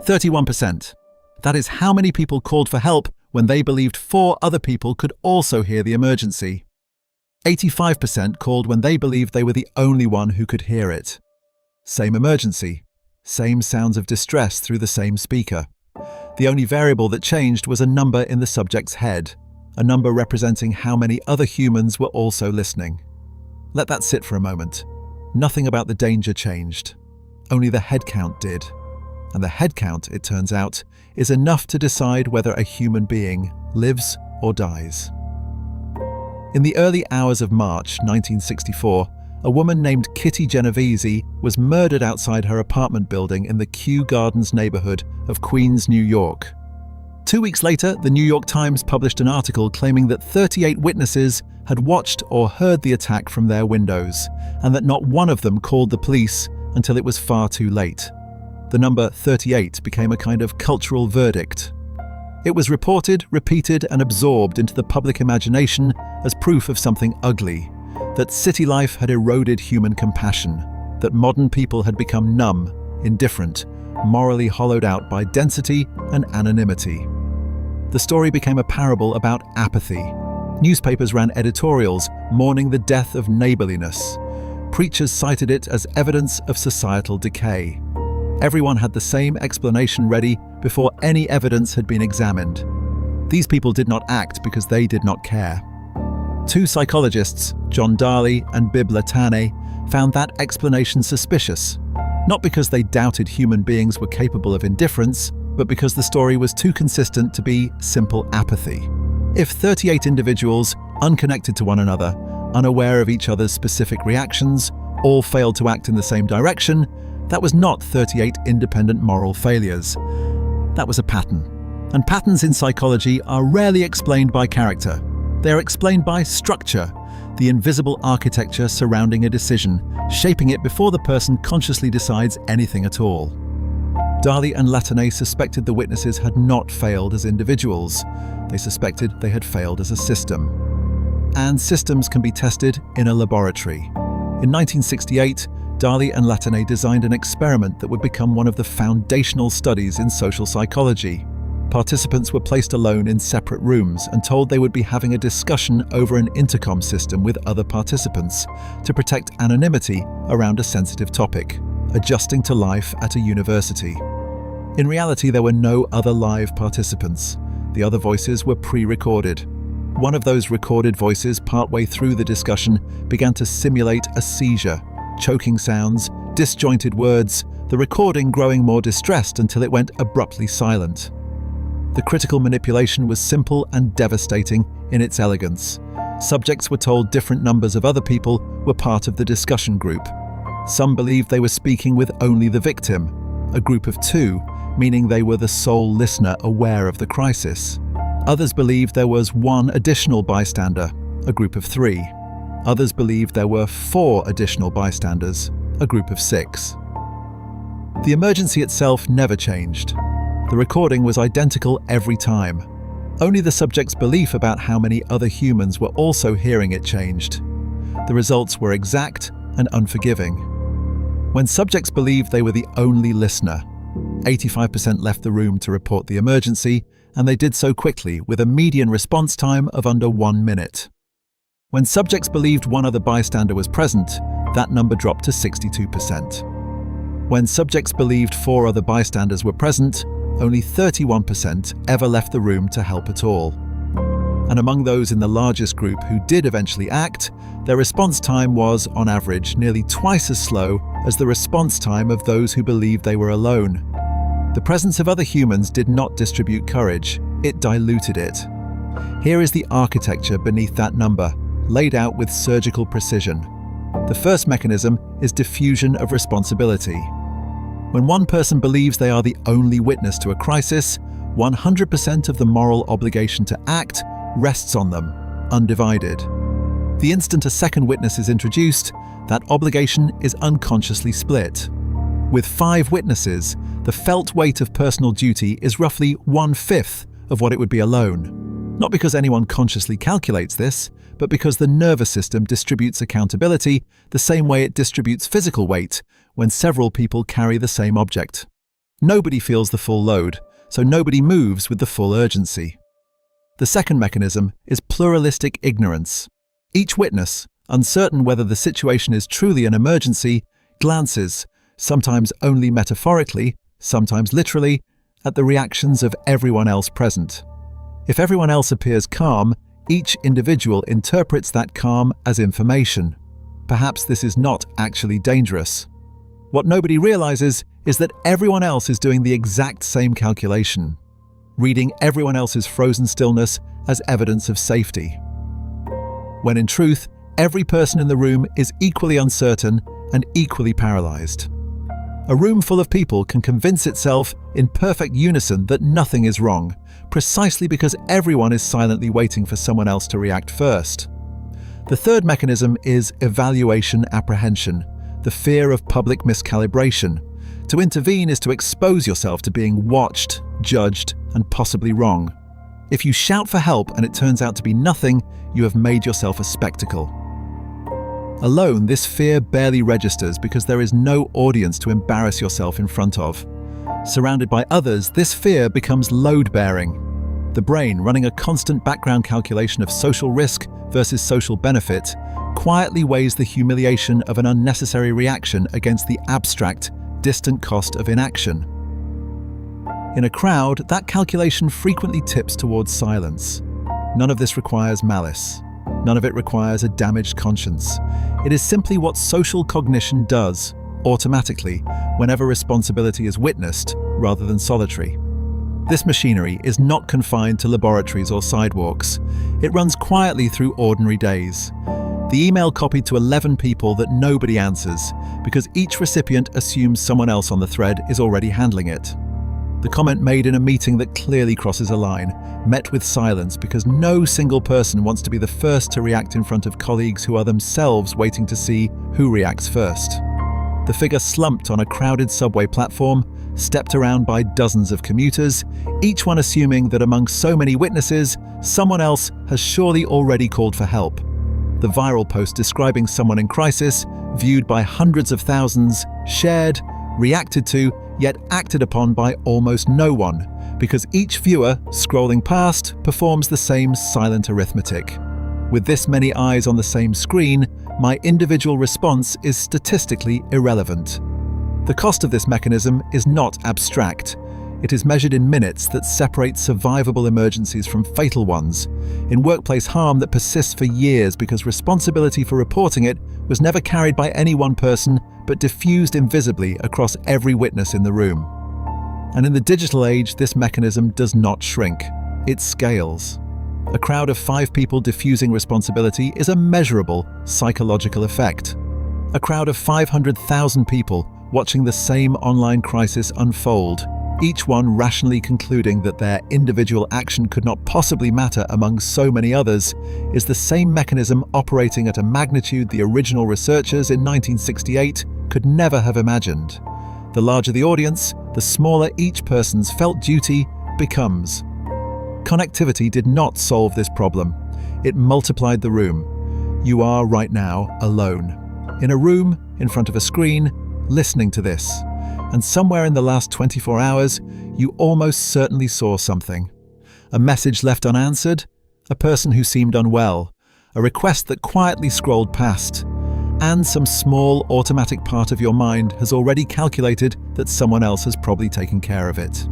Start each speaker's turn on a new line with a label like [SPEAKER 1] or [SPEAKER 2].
[SPEAKER 1] 31%. That is how many people called for help when they believed 4 other people could also hear the emergency. 85% called when they believed they were the only one who could hear it. Same emergency, same sounds of distress through the same speaker. The only variable that changed was a number in the subject's head, a number representing how many other humans were also listening. Let that sit for a moment. Nothing about the danger changed. Only the head count did. And the head count, it turns out, is enough to decide whether a human being lives or dies. In the early hours of March 1964, a woman named Kitty Genovese was murdered outside her apartment building in the Kew Gardens neighborhood of Queens, New York. 2 weeks later, the New York Times published an article claiming that 38 witnesses had watched or heard the attack from their windows, and that not one of them called the police until it was far too late. The number 38 became a kind of cultural verdict. It was reported, repeated, and absorbed into the public imagination as proof of something ugly, that city life had eroded human compassion, that modern people had become numb, indifferent, morally hollowed out by density and anonymity. The story became a parable about apathy. Newspapers ran editorials mourning the death of neighborliness. Preachers cited it as evidence of societal decay. Everyone had the same explanation ready before any evidence had been examined. These people did not act because they did not care. 2 psychologists, John Darley and Latané, found that explanation suspicious, not because they doubted human beings were capable of indifference, but because the story was too consistent to be simple apathy. If 38 individuals, unconnected to one another, unaware of each other's specific reactions, all failed to act in the same direction, that was not 38 independent moral failures. That was a pattern. And patterns in psychology are rarely explained by character. They are explained by structure, the invisible architecture surrounding a decision, shaping it before the person consciously decides anything at all. Darley and Latané suspected the witnesses had not failed as individuals. They suspected they had failed as a system. And systems can be tested in a laboratory. In 1968, Darley and Latané designed an experiment that would become one of the foundational studies in social psychology. Participants were placed alone in separate rooms and told they would be having a discussion over an intercom system with other participants to protect anonymity around a sensitive topic, adjusting to life at a university. In reality, there were no other live participants. The other voices were pre-recorded. One of those recorded voices, partway through the discussion, began to simulate a seizure, choking sounds, disjointed words, the recording growing more distressed until it went abruptly silent. The critical manipulation was simple and devastating in its elegance. Subjects were told different numbers of other people were part of the discussion group. Some believed they were speaking with only the victim, a group of 2, meaning they were the sole listener aware of the crisis. Others believed there was 1 additional bystander, a group of 3. Others believed there were 4 additional bystanders, a group of 6. The emergency itself never changed. The recording was identical every time. Only the subject's belief about how many other humans were also hearing it changed. The results were exact and unforgiving. When subjects believed they were the only listener, 85% left the room to report the emergency, and they did so quickly with a median response time of under 1 minute. When subjects believed one other bystander was present, that number dropped to 62%. When subjects believed 4 other bystanders were present, only 31% ever left the room to help at all. And among those in the largest group who did eventually act, their response time was, on average, nearly twice as slow as the response time of those who believed they were alone. The presence of other humans did not distribute courage, it diluted it. Here is the architecture beneath that number, laid out with surgical precision. The first mechanism is diffusion of responsibility. When one person believes they are the only witness to a crisis, 100% of the moral obligation to act rests on them, undivided. The instant a second witness is introduced, that obligation is unconsciously split. With 5 witnesses, the felt weight of personal duty is roughly 1/5 of what it would be alone. Not because anyone consciously calculates this, but because the nervous system distributes accountability the same way it distributes physical weight when several people carry the same object. Nobody feels the full load, so nobody moves with the full urgency. The second mechanism is pluralistic ignorance. Each witness, uncertain whether the situation is truly an emergency, glances, sometimes only metaphorically, sometimes literally, at the reactions of everyone else present. If everyone else appears calm, each individual interprets that calm as information. Perhaps this is not actually dangerous. What nobody realizes is that everyone else is doing the exact same calculation, reading everyone else's frozen stillness as evidence of safety. When in truth, every person in the room is equally uncertain and equally paralyzed. A room full of people can convince itself in perfect unison that nothing is wrong, precisely because everyone is silently waiting for someone else to react first. The third mechanism is evaluation apprehension, the fear of public miscalibration. To intervene is to expose yourself to being watched, judged, and possibly wrong. If you shout for help and it turns out to be nothing, you have made yourself a spectacle. Alone, this fear barely registers because there is no audience to embarrass yourself in front of. Surrounded by others, this fear becomes load-bearing. The brain, running a constant background calculation of social risk versus social benefit, quietly weighs the humiliation of an unnecessary reaction against the abstract, distant cost of inaction. In a crowd, that calculation frequently tips towards silence. None of this requires malice. None of it requires a damaged conscience. It is simply what social cognition does, automatically, whenever responsibility is witnessed rather than solitary. This machinery is not confined to laboratories or sidewalks. It runs quietly through ordinary days. The email copied to 11 people that nobody answers, because each recipient assumes someone else on the thread is already handling it. The comment made in a meeting that clearly crosses a line, met with silence because no single person wants to be the first to react in front of colleagues who are themselves waiting to see who reacts first. The figure slumped on a crowded subway platform, stepped around by dozens of commuters, each one assuming that among so many witnesses, someone else has surely already called for help. The viral post describing someone in crisis, viewed by hundreds of thousands, shared, reacted to, yet acted upon by almost no one, because each viewer, scrolling past, performs the same silent arithmetic. With this many eyes on the same screen, my individual response is statistically irrelevant. The cost of this mechanism is not abstract. It is measured in minutes that separate survivable emergencies from fatal ones, in workplace harm that persists for years because responsibility for reporting it was never carried by any one person but diffused invisibly across every witness in the room. And in the digital age, this mechanism does not shrink. It scales. A crowd of 5 people diffusing responsibility is a measurable psychological effect. A crowd of 500,000 people watching the same online crisis unfold, each one rationally concluding that their individual action could not possibly matter among so many others, is the same mechanism operating at a magnitude the original researchers in 1968 could never have imagined. The larger the audience, the smaller each person's felt duty becomes. Connectivity did not solve this problem. It multiplied the room. You are right now alone. In a room, in front of a screen, listening to this. And somewhere in the last 24 hours, you almost certainly saw something. A message left unanswered, a person who seemed unwell, a request that quietly scrolled past, and some small automatic part of your mind has already calculated that someone else has probably taken care of it.